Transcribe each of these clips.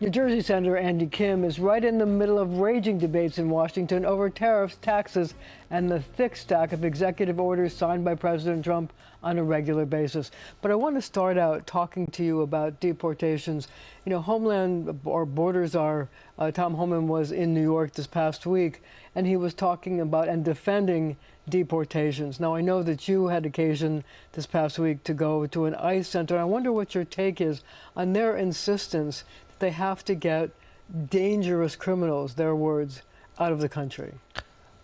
New Jersey Senator Andy Kim is right in the middle of raging debates in Washington over tariffs, taxes, and the thick stack of executive orders signed by President Trump on a regular basis. But I want to start out talking to you about deportations. You know, Homeland or Borders are, Tom Homan was in New York this past week, and he was talking about and defending deportations. Now, I know that you had occasion this past week to go to an ICE center, and I wonder what your take is on their insistence that they have to get dangerous criminals, their words, out of the country.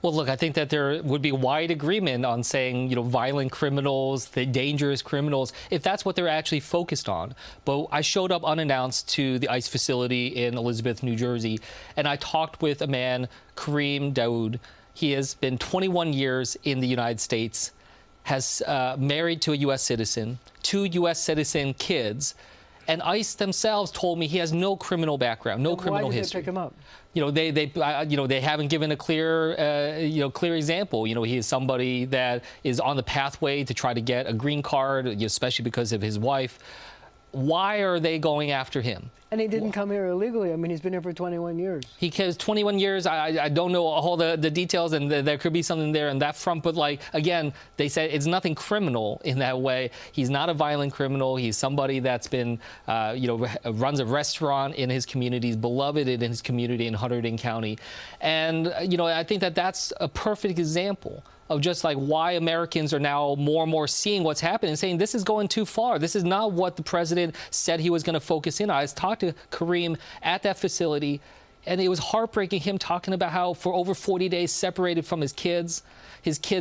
Well, look, I think that there would be wide agreement on saying, you know, violent criminals, the dangerous criminals, if that's what they're actually focused on. But I showed up unannounced to the ICE facility in Elizabeth, New Jersey, and I talked with a man, Kareem Daoud. He has been 21 years in the United States, has married to a U.S. citizen, 2 U.S. citizen kids, and ICE themselves told me he has no criminal background, no criminal history. Why did they pick him up? You know, they haven't given a clear, clear example. You know, he is somebody that is on the pathway to try to get a green card, especially because of his wife. Why are they going after him? And he didn't come here illegally. I mean, he's been here for 21 years. He has 21 years. I don't know all the details, and there could be something there on that front. But, like, again, they said it's nothing criminal in that way. He's not a violent criminal. He's somebody that's been, runs a restaurant in his community, he's beloved in his community in Hunterdon County. And, I think that that's a perfect example of just like why Americans are now more and more seeing what's happening and saying this is going too far. This is not what the president said he was going to focus in on. I talked to Kareem at that facility, and it was heartbreaking, him talking about how for over 40 days separated from his kids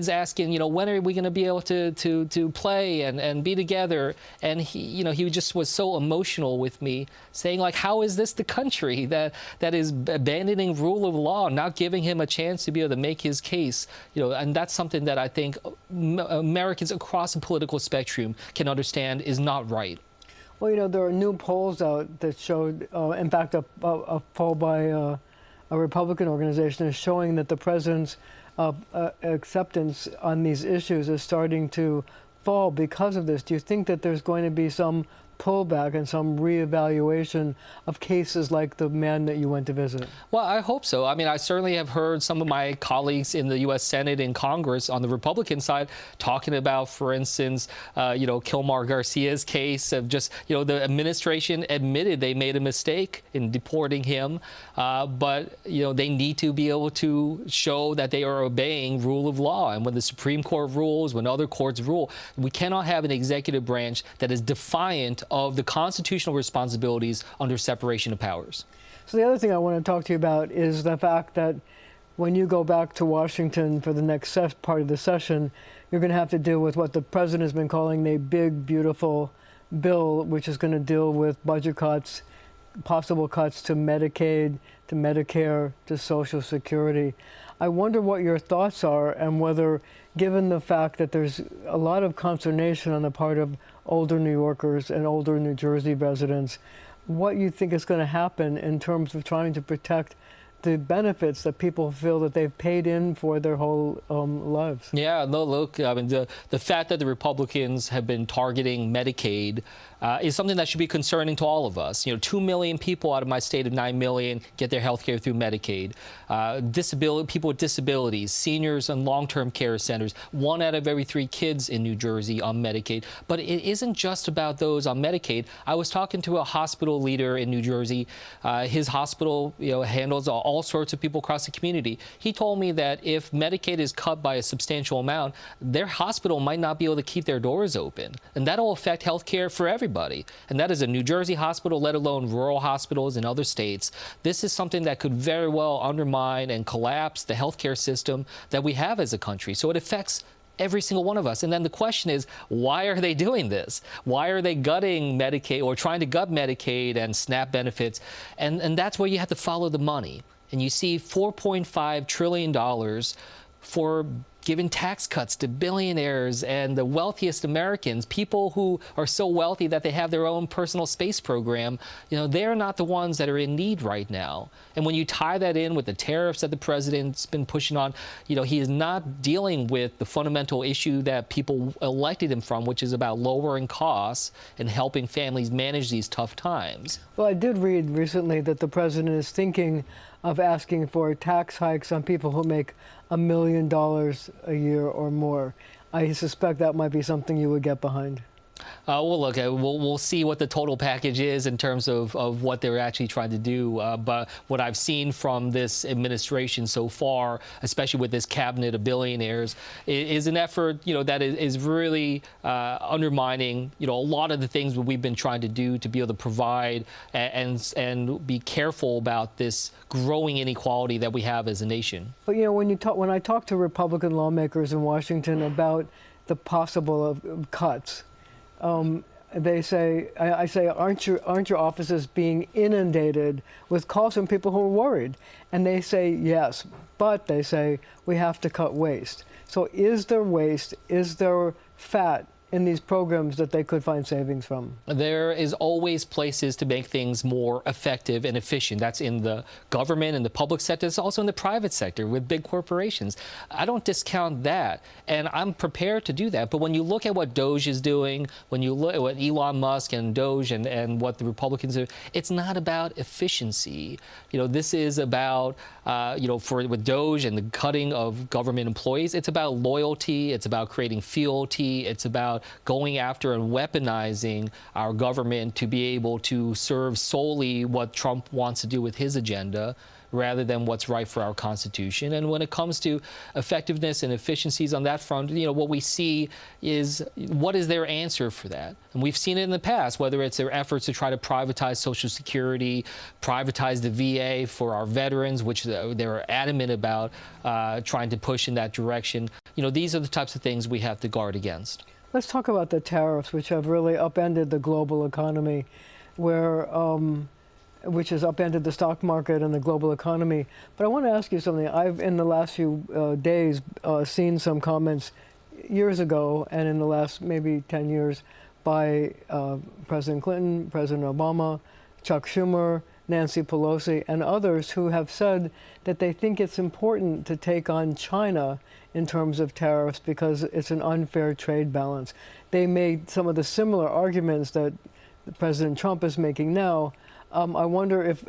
asking, when are we going to be able to play and be together? And he just was so emotional with me, saying, like, how is this the country that is abandoning rule of law, not giving him a chance to be able to make his case? And that's something that I think Americans across the political spectrum can understand is not right. Well, there are new polls out that showed, in fact, a poll by a Republican organization is showing that the president's acceptance on these issues is starting to fall because of this. Do you think that there's going to be some pullback and some reevaluation of cases like the man that you went to visit? Well, I hope so. I mean, I certainly have heard some of my colleagues in the U.S. Senate and Congress on the Republican side talking about, for instance, Kilmar Garcia's case of just, the administration admitted they made a mistake in deporting him, but, they need to be able to show that they are obeying rule of law. And when the Supreme Court rules, when other courts rule, we cannot have an executive branch that is defiant of the constitutional responsibilities under separation of powers. So the other thing I want to talk to you about is the fact that when you go back to Washington for the next part of the session, you're going to have to deal with what the president has been calling a big, beautiful bill, which is going to deal with budget cuts, possible cuts to Medicaid, to Medicare, to Social Security. I wonder what your thoughts are and whether, given the fact that there's a lot of consternation on the part of older New Yorkers and older New Jersey residents, what you think is going to happen in terms of trying to protect the benefits that people feel that they've paid in for their whole lives. Yeah, no, look, I mean, the fact that the Republicans have been targeting Medicaid is something that should be concerning to all of us. 2 million people out of my state of 9 million get their health care through Medicaid. People with disabilities, seniors on long-term care centers, 1 out of every 3 kids in New Jersey on Medicaid. But it isn't just about those on Medicaid. I was talking to a hospital leader in New Jersey. His hospital, handles all sorts of people across the community. He told me that if Medicaid is cut by a substantial amount, their hospital might not be able to keep their doors open. And that'll affect health care for everybody. And that is a New Jersey hospital, let alone rural hospitals in other states. This is something that could very well undermine and collapse the healthcare system that we have as a country. So it affects every single one of us. And then the question is, why are they doing this? Why are they gutting Medicaid or trying to gut Medicaid and SNAP benefits? And that's where you have to follow the money. And you see $4.5 trillion for giving tax cuts to billionaires and the wealthiest Americans, people who are so wealthy that they have their own personal space program, they're not the ones that are in need right now. And when you tie that in with the tariffs that the president's been pushing on, he is not dealing with the fundamental issue that people elected him from, which is about lowering costs and helping families manage these tough times. Well, I did read recently that the president is thinking of asking for tax hikes on people who make $1 million a year or more. I suspect that might be something you would get behind. Well, look, we'll see what the total package is in terms of what they're actually trying to do. But what I've seen from this administration so far, especially with this cabinet of billionaires, is an effort, that is really undermining, a lot of the things that we've been trying to do to be able to provide and be careful about this growing inequality that we have as a nation. But, when I talk to Republican lawmakers in Washington about the possible of cuts, they say, I say, aren't your offices being inundated with calls from people who are worried? And they say, yes, but they say, we have to cut waste. So is there waste? Is there fat in these programs that they could find savings from? There is always places to make things more effective and efficient. That's in the government and the public sector. It's also in the private sector with big corporations. I don't discount that, and I'm prepared to do that. But when you look at what Doge is doing, when you look at what Elon Musk and Doge and what the Republicans do, it's not about efficiency. This is about, with Doge and the cutting of government employees, it's about loyalty, it's about creating fealty, it's about going after and weaponizing our government to be able to serve solely what Trump wants to do with his agenda, rather than what's right for our Constitution. And when it comes to effectiveness and efficiencies on that front, what we see is, what is their answer for that? And we've seen it in the past, whether it's their efforts to try to privatize Social Security, privatize the VA for our veterans, which they're adamant about trying to push in that direction. These are the types of things we have to guard against. Let's talk about the tariffs, which have really upended the global economy, which has upended the stock market and the global economy. But I want to ask you something. I've, in the last few days, seen some comments years ago and in the last maybe 10 years by President Clinton, President Obama, Chuck Schumer, Nancy Pelosi, and others who have said that they think it's important to take on China in terms of tariffs because it's an unfair trade balance. They made some of the similar arguments that President Trump is making now. I wonder if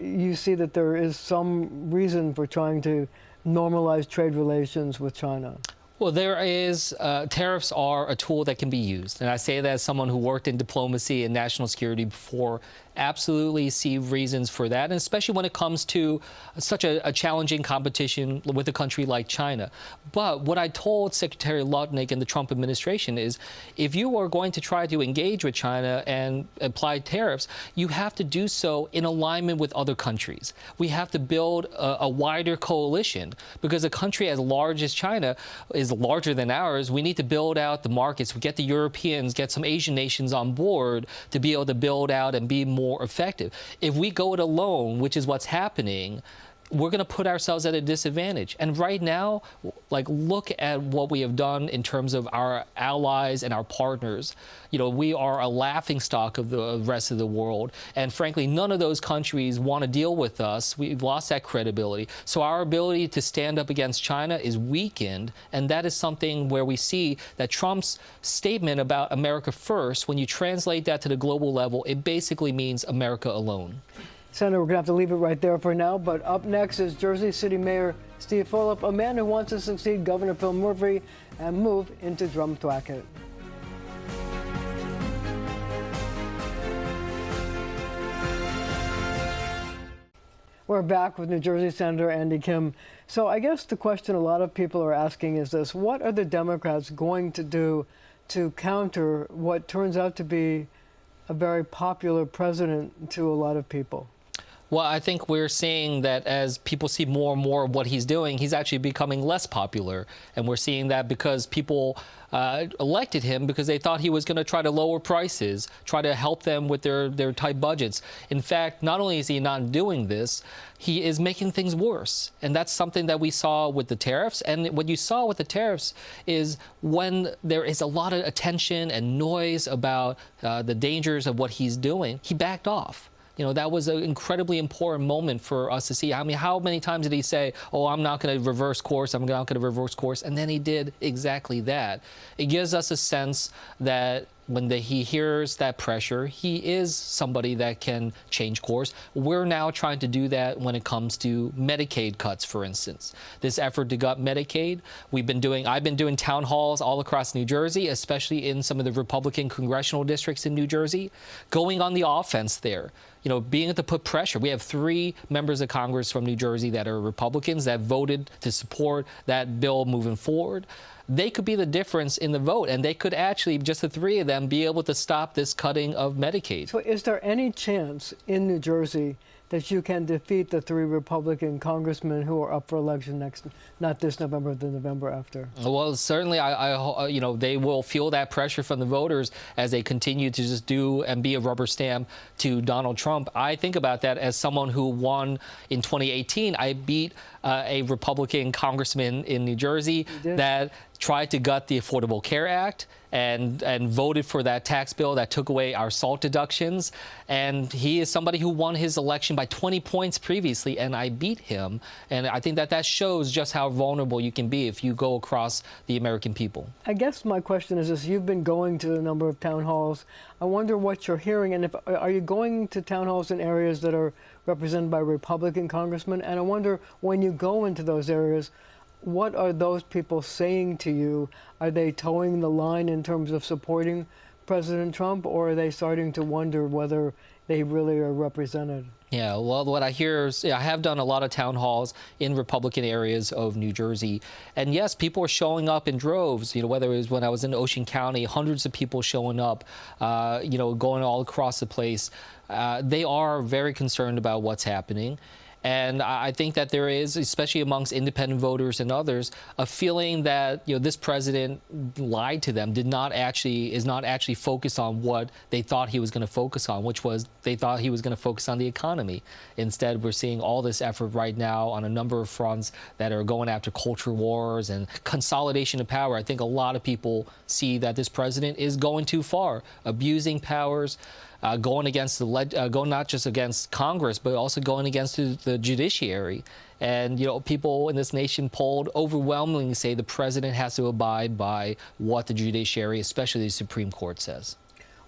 you see that there is some reason for trying to normalize trade relations with China. Well, there is, tariffs are a tool that can be used. And I say that as someone who worked in diplomacy and national security before. Absolutely see reasons for that, and especially when it comes to such a challenging competition with a country like China. But what I told Secretary Lutnick and the Trump administration is, if you are going to try to engage with China and apply tariffs, you have to do so in alignment with other countries. We have to build a wider coalition, because a country as large as China is larger than ours. We need to build out the markets. We get the Europeans, get some Asian nations on board to be able to build out and be more effective. If we go it alone, which is what's happening, we're going to put ourselves at a disadvantage. And right now, look at what we have done in terms of our allies and our partners. We are a laughingstock of the rest of the world. And frankly, none of those countries want to deal with us. We've lost that credibility. So our ability to stand up against China is weakened. And that is something where we see that Trump's statement about America first, when you translate that to the global level, it basically means America alone. Senator, we're going to have to leave it right there for now. But up next is Jersey City Mayor Steve Fulop, a man who wants to succeed Governor Phil Murphy and move into Drumthwacket. We're back with New Jersey Senator Andy Kim. So I guess the question a lot of people are asking is this: what are the Democrats going to do to counter what turns out to be a very popular president to a lot of people? Well, I think we're seeing that as people see more and more of what he's doing, he's actually becoming less popular. And we're seeing that because people elected him because they thought he was going to try to lower prices, try to help them with their tight budgets. In fact, not only is he not doing this, he is making things worse. And that's something that we saw with the tariffs. And what you saw with the tariffs is when there is a lot of attention and noise about the dangers of what he's doing, he backed off. You know, that was an incredibly important moment for us to see. I mean, how many times did he say, oh, I'm not going to reverse course, I'm not going to reverse course, and then he did exactly that. It gives us a sense that when he hears that pressure, he is somebody that can change course. We're now trying to do that when it comes to Medicaid cuts, for instance. This effort to gut Medicaid, I've been doing town halls all across New Jersey, especially in some of the Republican congressional districts in New Jersey, going on the offense there. You know, being able to put pressure. We have 3 members of Congress from New Jersey that are Republicans that voted to support that bill moving forward. They could be the difference in the vote, and they could actually, just the 3 of them, be able to stop this cutting of Medicaid. So is there any chance in New Jersey that you can defeat the 3 Republican congressmen who are up for election not this November, the November after? Well, certainly, you know, they will feel that pressure from the voters as they continue to just do and be a rubber stamp to Donald Trump. I think about that as someone who won in 2018. I beat a Republican congressman in New Jersey that tried to gut the Affordable Care Act and voted for that tax bill that took away our SALT deductions. And he is somebody who won his election by 20 points previously, and I beat him. And I think that shows just how vulnerable you can be if you go across the American people. I guess my question is this: you've been going to a number of town halls. I wonder what you're hearing, and are you going to town halls in areas that are represented by Republican congressmen? And I wonder, when you go into those areas, what are those people saying to you? Are they towing the line in terms of supporting President Trump, or are they starting to wonder whether they really are represented? Yeah, well, what I hear is, I have done a lot of town halls in Republican areas of New Jersey. And yes, people are showing up in droves, you know, whether it was when I was in Ocean County, hundreds of people showing up, you know, going all across the place. They are very concerned about what's happening. And I think that there is, especially amongst independent voters and others, a feeling that, you know, this president lied to them, is not actually focused on what they thought he was going to focus on, which was they thought he was going to focus on the economy. Instead, we're seeing all this effort right now on a number of fronts that are going after culture wars and consolidation of power. I think a lot of people see that this president is going too far, abusing powers, going against going not just against Congress, but also going against the judiciary. And, you know, people in this nation polled overwhelmingly say the president has to abide by what the judiciary, especially the Supreme Court, says.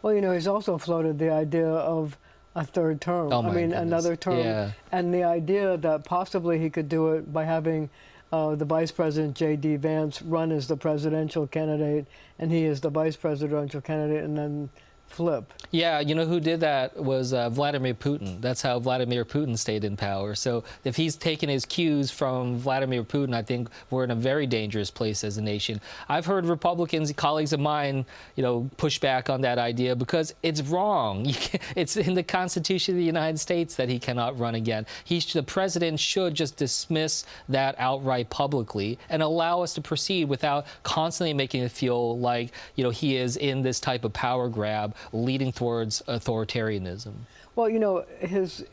Well, you know, he's also floated the idea of a 3rd term. Oh, my goodness. Another term. Yeah. And the idea that possibly he could do it by having the Vice President, J.D. Vance, run as the presidential candidate, and he is the vice presidential candidate, and then flip. Yeah, you know who did that was Vladimir Putin. That's how Vladimir Putin stayed in power. So if he's taken his cues from Vladimir Putin, I think we're in a very dangerous place as a nation. I've heard Republicans, colleagues of mine, you know, push back on that idea because it's wrong. It's in the Constitution of the United States that he cannot run again. The president should just dismiss that outright publicly and allow us to proceed without constantly making it feel like, you know, he is in this type of power grab leading towards authoritarianism. Well, you know, his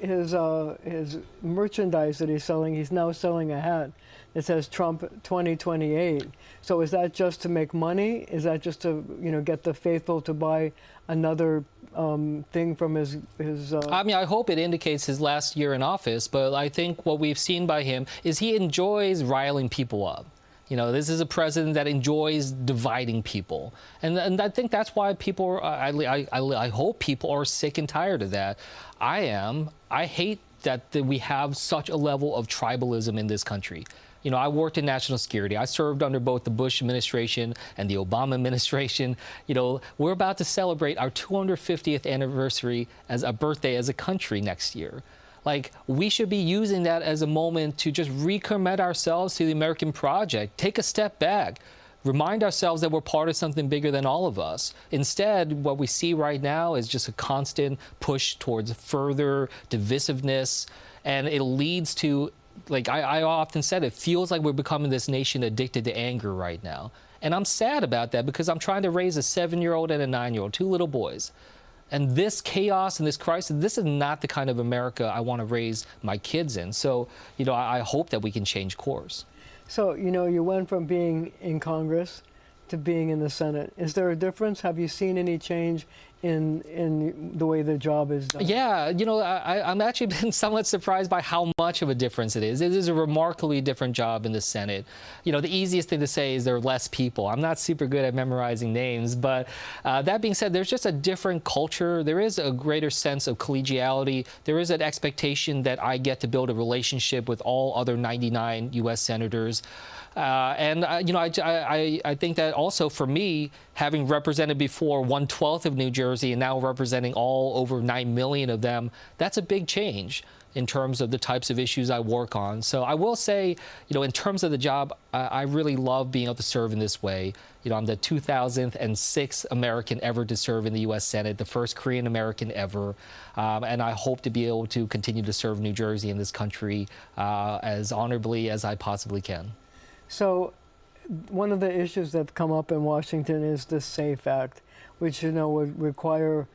merchandise that he's now selling a hat that says Trump 2028. So is that just to make money? Is that just to, you know, get the faithful to buy another thing from his I mean, I hope it indicates his last year in office, but I think what we've seen by him is he enjoys riling people up. You know, this is a president that enjoys dividing people. And I think that's why people, I hope people are sick and tired of that. I am. I hate that we have such a level of tribalism in this country. You know, I worked in national security. I served under both the Bush administration and the Obama administration. You know, we're about to celebrate our 250th anniversary as a birthday as a country next year. Like, we should be using that as a moment to just recommit ourselves to the American project. Take a step back. remind ourselves that we're part of something bigger than all of us. Instead, what we see right now is just a constant push towards further divisiveness, and it leads to, like I often said, it feels like we're becoming this nation addicted to anger right now. And I'm sad about that because I'm trying to raise a 7-year-old and a 9-year-old, 2 little boys. And this chaos and this crisis, this is not the kind of America I want to raise my kids in. So, I hope that we can change course. So, you went from being in Congress to being in the Senate. Is there a difference? Have you seen any change in the way the job is done? Yeah, I'm actually been somewhat surprised by how much of a difference it is. It is a remarkably different job in the Senate. The easiest thing to say is there are less people. I'm not super good at memorizing names, but that being said, there's just a different culture. There is a greater sense of collegiality. There is an expectation that I get to build a relationship with all other 99 U.S. senators. I think that also for me, having represented before 1/12 of New Jersey and now representing all over 9 million of them, that's a big change in terms of the types of issues I work on. So I will say, in terms of the job, I really love being able to serve in this way. I'm the 2006th American ever to serve in the U.S. Senate, the first Korean American ever. And I hope to be able to continue to serve New Jersey and this country as honorably as I possibly can. So one of the issues that come up in Washington is the SAFE Act, which, would require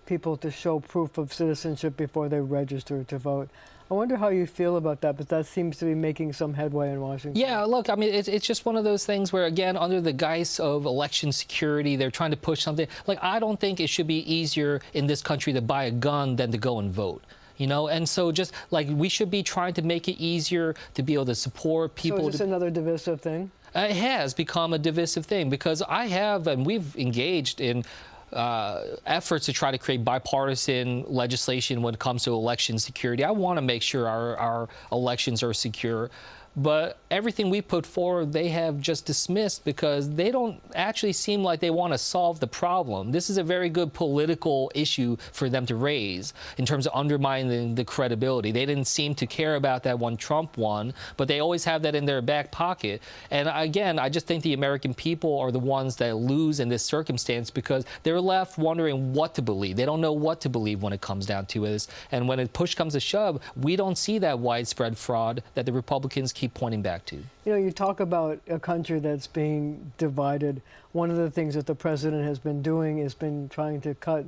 people to show proof of citizenship before they register to vote. I wonder how you feel about that, but that seems to be making some headway in Washington. Yeah, look, I mean, it's just one of those things where, again, under the guise of election security, they're trying to push something. Like, I don't think it should be easier in this country to buy a gun than to go and vote. And so just like we should be trying to make it easier to be able to support people. So is this another divisive thing? It has become a divisive thing because we've engaged in efforts to try to create bipartisan legislation when it comes to election security. I want to make sure our elections are secure. But everything we put forward, they have just dismissed because they don't actually seem like they want to solve the problem. This is a very good political issue for them to raise in terms of undermining the credibility. They didn't seem to care about that when Trump won, but they always have that in their back pocket. And again, I just think the American people are the ones that lose in this circumstance because they're left wondering what to believe. They don't know what to believe when it comes down to this. And when push comes to shove, we don't see that widespread fraud that the Republicans keep pointing back to. You talk about a country that's being divided. One of the things that the president has been doing is been trying to cut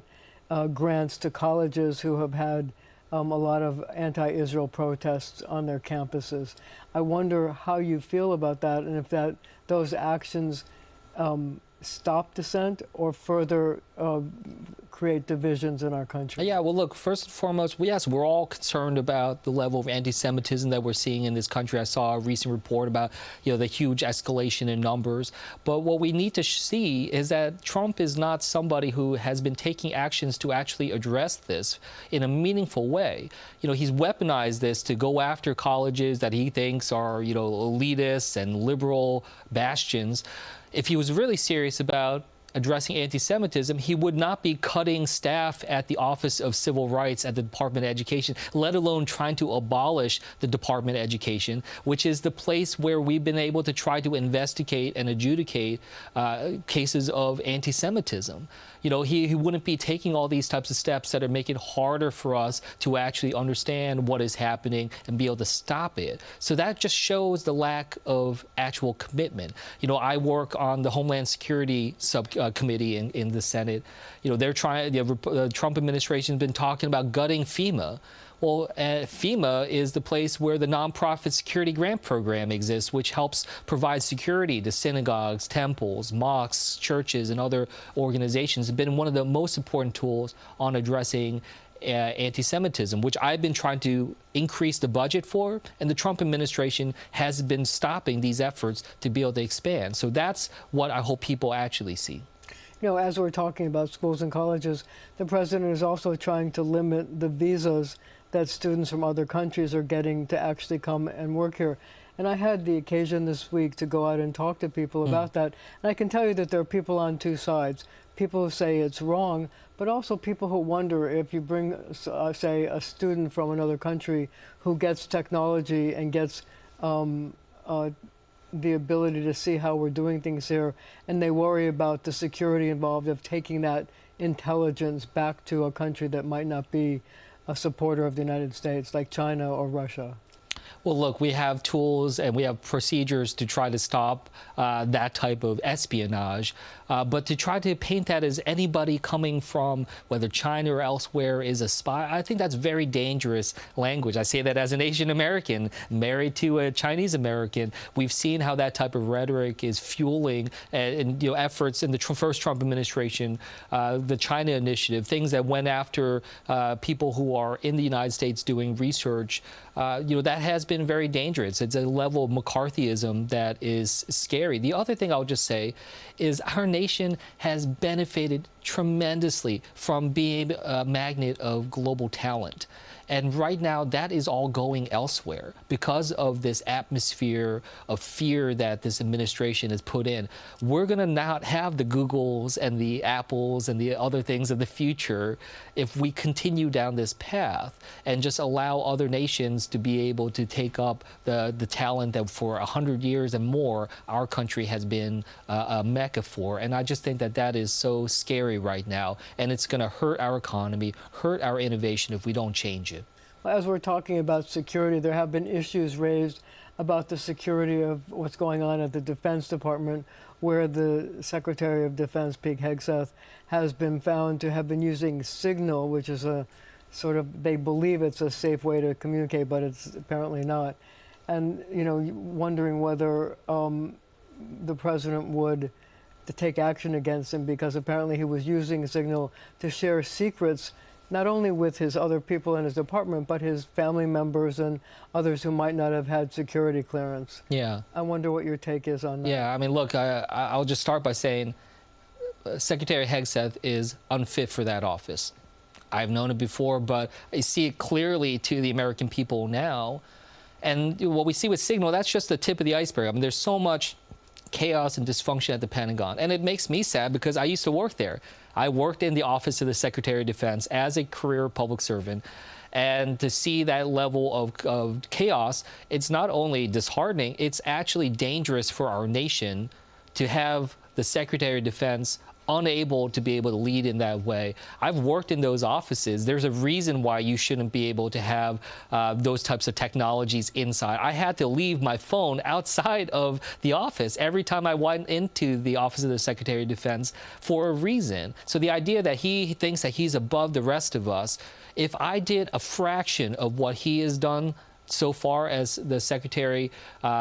grants to colleges who have had a lot of anti-Israel protests on their campuses. I wonder how you feel about that and if those actions stop dissent or further create divisions in our country. Yeah, well, look, first and foremost, yes, we're all concerned about the level of anti-Semitism that we're seeing in this country. I saw a recent report about, the huge escalation in numbers. But what we need to see is that Trump is not somebody who has been taking actions to actually address this in a meaningful way. He's weaponized this to go after colleges that he thinks are, elitists and liberal bastions. If he was really serious about addressing anti-Semitism, he would not be cutting staff at the Office of Civil Rights at the Department of Education, let alone trying to abolish the Department of Education, which is the place where we've been able to try to investigate and adjudicate cases of anti-Semitism. He wouldn't be taking all these types of steps that are making it harder for us to actually understand what is happening and be able to stop it. So that just shows the lack of actual commitment. I work on the Homeland Security subcommittee in the Senate. They're trying. The Trump administration has been talking about gutting FEMA. Well, FEMA is the place where the nonprofit security grant program exists, which helps provide security to synagogues, temples, mosques, churches, and other organizations. It's been one of the most important tools on addressing anti-Semitism, which I've been trying to increase the budget for, and the Trump administration has been stopping these efforts to be able to expand. So that's what I hope people actually see. As we're talking about schools and colleges, the president is also trying to limit the visas that students from other countries are getting to actually come and work here. And I had the occasion this week to go out and talk to people about that. And I can tell you that there are people on two sides. People who say it's wrong, but also people who wonder if you bring, say, a student from another country who gets technology and gets the ability to see how we're doing things here, and they worry about the security involved of taking that intelligence back to a country that might not be a supporter of the United States, like China or Russia. Well, look, we have tools and we have procedures to try to stop that type of espionage. But to try to paint that as anybody coming from whether China or elsewhere is a spy, I think that's very dangerous language. I say that as an Asian American married to a Chinese American. We've seen how that type of rhetoric is fueling efforts in the first Trump administration, the China initiative, things that went after people who are in the United States doing research. That has been very dangerous. It's a level of McCarthyism that is scary. The other thing I'll just say is our nation has benefited tremendously from being a magnet of global talent. And right now, that is all going elsewhere because of this atmosphere of fear that this administration has put in. We're going to not have the Googles and the Apples and the other things of the future if we continue down this path and just allow other nations to be able to take up the talent that for 100 years and more our country has been a mecca for. And I just think that that is so scary right now. And it's going to hurt our economy, hurt our innovation if we don't change it. As we're talking about security, there have been issues raised about the security of what's going on at the Defense Department, where the Secretary of Defense, Pete Hegseth, has been found to have been using Signal, which is a sort of, they believe it's a safe way to communicate, but it's apparently not. And, wondering whether the president would to take action against him, because apparently he was using Signal to share secrets not only with his other people in his department, but his family members and others who might not have had security clearance. Yeah. I wonder what your take is on that. Yeah, I mean, look, I'll just start by saying Secretary Hegseth is unfit for that office. I've known it before, but I see it clearly to the American people now. And what we see with Signal, that's just the tip of the iceberg. I mean, there's so much chaos and dysfunction at the Pentagon. And it makes me sad because I used to work there. I worked in the Office of the Secretary of Defense as a career public servant. And to see that level of chaos, it's not only disheartening, it's actually dangerous for our nation to have the Secretary of Defense unable to be able to lead in that way. I've worked in those offices. There's a reason why you shouldn't be able to have those types of technologies inside. I had to leave my phone outside of the office every time I went into the Office of the Secretary of Defense for a reason. So the idea that he thinks that he's above the rest of us, if I did a fraction of what he has done so far as the secretary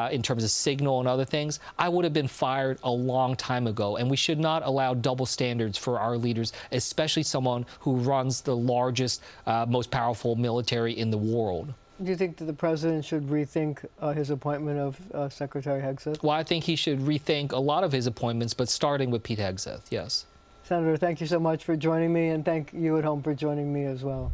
in terms of Signal and other things, I would have been fired a long time ago. And we should not allow double standards for our leaders, especially someone who runs the largest, most powerful military in the world. Do you think that the president should rethink his appointment of Secretary Hegseth? Well, I think he should rethink a lot of his appointments, but starting with Pete Hegseth, yes. Senator, thank you so much for joining me, and thank you at home for joining me as well.